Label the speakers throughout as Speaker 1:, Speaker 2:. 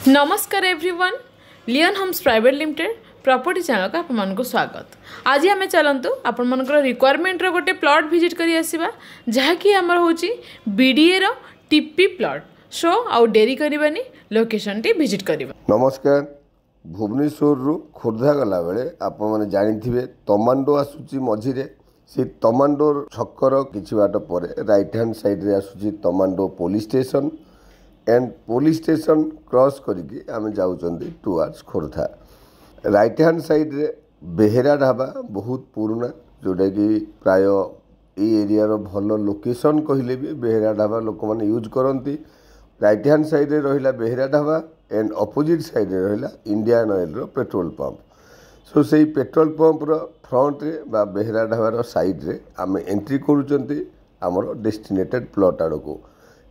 Speaker 1: नमस्कार एवरीवन लियन homes private limited property channel का आपको स्वागत। आज आम चलतु आपण रिक्वायरमेंट गोटे प्लॉट विजिट करी आसीबा जहाँकि आमर होची बीडीए रो टीपी प्लॉट सो आउ डेरी करबानी लोकेशन टी विजिट करबा।
Speaker 2: नमस्कार भुवनेश्वर रु खोर्धा गला बेले आप मैंने जानी तमांडो आसूची मझिरे से तमांडो छकर किछि बाट परे राइट हैंड साइड रे आसूची Tamando police station and police station cross करिकी आमे जाउचंदी towards Khordha. Right hand side रे बेहेरा ढाबा बहुत पुराना जोटा कि प्राय ए एरिया रो भलो लोकेशन कहले भी बेहेरा ढाबा लोक माने यूज करती। राइट हैंड साइड रे रहिला Behera dhaba and opposite side रे रहिला इंडियन ऑयल रो पेट्रोल पंप। सो से पेट्रोल पंप रो फ्रंट रे बा बेहेरा ढाबा रो साइड रे आमे एंट्री करूचंती हमरो डेस्टिनेटेड प्लॉट आड़को।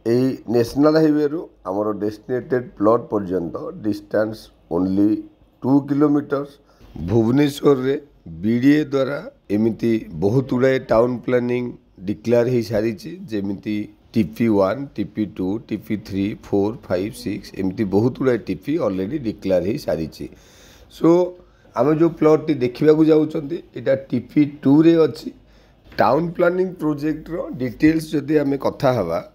Speaker 2: यही नेशनल हाईवे रु आमर डेस्टिनेटेड प्लॉट पर्यंत डिस्टेंस ओनली 2 किलोमीटर्स। भुवनेश्वर रे बीडीए द्वारा एमिति बहुत गुड़ाए टाउन प्लानिंग डिक्लेयर हो सारी जेमिति टीपी 1 टीपी 2 टीपी 3 4 5 6 एमती बहुत गुड़ाए टीपी ऑलरेडी डिक्लेयर हो सारी। सो आम जो प्लॉट टी देखा जाऊँगी यहाँ टीपी 2 रे अच्छी टाउन प्लानिंग प्रोजेक्ट रो डिटेल्स जदि आम कथा हवा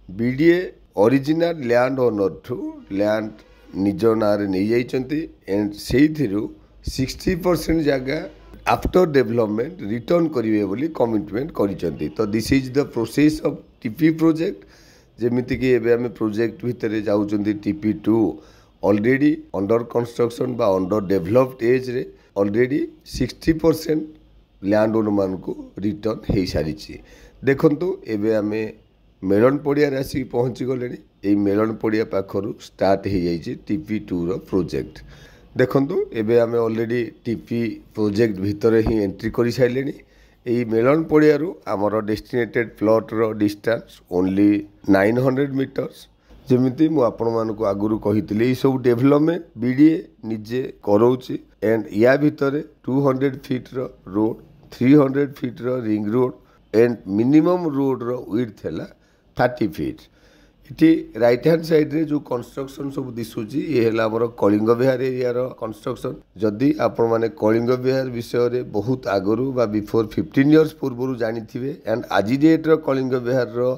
Speaker 2: बीडीए ओरिजिनल लैंड ओनर ठू लैंड निज ना नहीं जाइछंती एंड से 60% जगह आफ्टर डेवलपमेंट रिटर्न करेंगे बोली कमिटमेंट करिसेंती। तो this is the process of TP project जेमिति कि एबे हमें प्रोजेक्ट भितर जाउछंती टीपी 2 ऑलरेडी अंडर कंस्ट्रक्शन बा अंडर डेवलप्ड एज रे ऑलरेडी 60% लैंड ओनर मान को रिटर्न हो सारी। देखंतु एबे हमें मेलन पड़िया आसिक पहुँची गले। ये मेलन पड़िया पाखर स्टार्ट हो जाइए टीपी 2 रो प्रोजेक्ट। देखंतु एबे आमे ऑलरेडी टीपी प्रोजेक्ट भितर ही एंट्री कर सारे। यही मेलन पड़िया आमर डेस्टिनेटेड प्लॉट रो डिस्टेंस ओनली 900 मीटर्स। जमिति मु आपण मानकु आगुरु कहितली ये सब डेवलपमेंट बीडीए निजे कराउची एंड या भितर 200 फीट रो रोड 300 फीट रो ring road and minimum road रो विड्थ है 30 फीट। इटी राइट हैंड साइड रे जो कंस्ट्रक्शन सब दिशुची ये है आमर कलिंग विहार एरिया रो कंस्ट्रक्शन। जदि आपण माने कलिंग विहार विषय रे बहुत आगरु बा बिफोर 15 इयर्स पूर्व जानी थिबे एंड आज डेट रो कलिंग विहार रो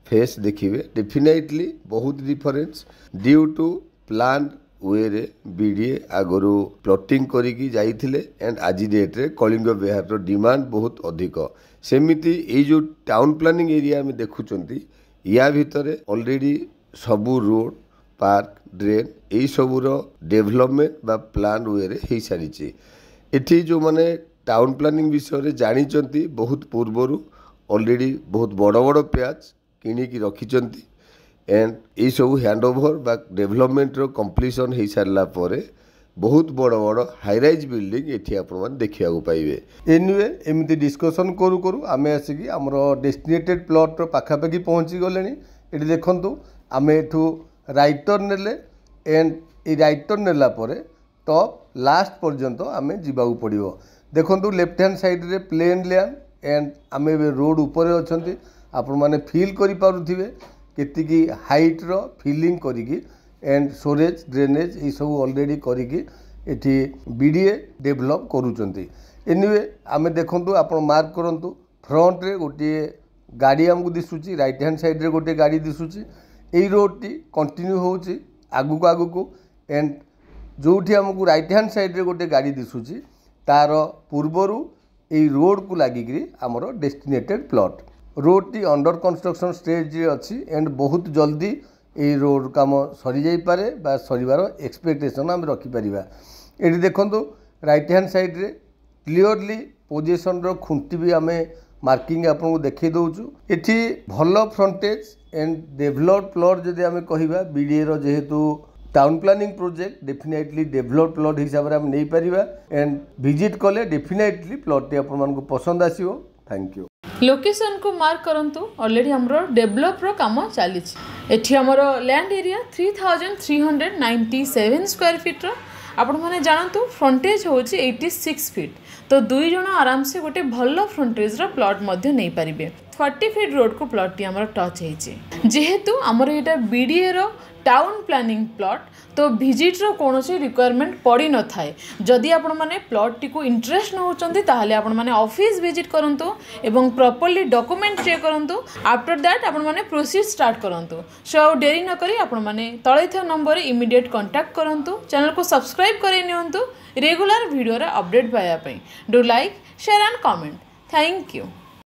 Speaker 2: फेस देखिए डेफिनेटली बहुत डिफरेंस ड्यू टू प्लान वे रे बीडीए आगरु प्लॉटिंग करिकी जाइथिले एंड आज डेट रे कलिंग विहार रो डिमांड बहुत अधिक। सेमिति ये जो टाउन प्लानिंग एरिया में देखुचंती या भितर ऑलरेडी सबू रोड पार्क ड्रेन यही सबूर डेवलपमेंट बा प्लान वे रे हो सारी। एठी जो माने टाउन प्लानिंग विषय रे जानिचंती बहुत पूर्वर ऑलरेडी बहुत बड़ बड़ प्याच किणिकी रखिचंती एंड ये सब हैंडओवर बा डेवलपमेंट रो कंप्लीशन हो सारा पर बहुत बड़ बड़ हाईराइज बिल्डिंग ये आप देखा पाइबे। एनिवे एमती डिस्कसन करू करू आम आसिक आमर डेस्टिनेटेड प्लॉट पाखापाखि पहुँची गले। ये देखु आम एठू राइट टर्न नेले एंड ये राइट टर्न नेला परे टॉप लास्ट पर्यंत आम जावाक पड़ो। देखु लेफ्ट हैंड साइड रे प्लेन लैंड एंड आम रोड उपर अच्छा आपण मैंने फील करें केतिकी हाइट रो फीलिंग करिकी एंड स्टोरेज ड्रेनेज ये सब ऑलरेडी करिकी बीडीए डेवलप करूचंती। एनिवे आमे देखंतु आपण मार्क करंतु फ्रंट रे गोटे गाड़ी आमको दिसुची राइट हैंड साइड रे गोटे गाड़ी दिसुची। एई रोड टी कंटिन्यू होउची आगु को एंड जोठी आमको राइट हैंड साइड रे गोटे गाड़ी दिसुची तार पूर्वरु एई रोड को लागिकरी आमर destinated plot. Road T under construction stage रे अछि एंड बहुत जल्दी ये रोड काम सरी जाई पारे बा सरीबार एक्सपेक्टेशन आम रखिपर। ये देखो राइट हैंड साइड रे क्लीयरली पोजिशन रो खुंटी भी आम मार्किंग आपको देखी दौचु। ये भल फ्रंटेज एंड डेवलप प्लॉट जदि आम कहवा बीडीए रो जेहेतु town planning project definitely develop plot हिसाब से आम नहीं पारिबा एंड विजिट कले डेफिनेटली प्लॉट टी आपको पसंद आसीबो। Thank you.
Speaker 1: लोकेशन को मार्क करंतु ऑलरेडी हमरो डेवलप रो काम चली। एठी हमरो लैंड एरिया 3397 स्क्वायर फीट रो आपण माने जानतु फ्रंटेज होची 86 फीट। तो दुई जण आराम से गोटे भल फ्रंटेज रो प्लॉट मध्य नहीं पारिबे। 40 फीट रोड को प्लॉट टी आमर टच होइए जेहेतु आमर यहाँ बीडीए रो टाउन प्लानिंग प्लॉट तो विजिट रो कौन रिक्वायरमेंट पड़ी न थाए जदि आपण माने प्लॉट टी को इंटरेस्ट न होचंती ताहले आपण माने ऑफिस विजिट करंतु एवं प्रॉपर्ली डॉक्यूमेंट चेक करंतु आफ्टर दैट आपण माने प्रोसीड स्टार्ट करंतु सो डेरी न करी आपण माने तळे थ नंबर इमीडिएट कांटेक्ट करंतु चैनल को सब्सक्राइब करे नियंतु रेगुलर वीडियो रे अपडेट पाया पई do like share and comment thank you.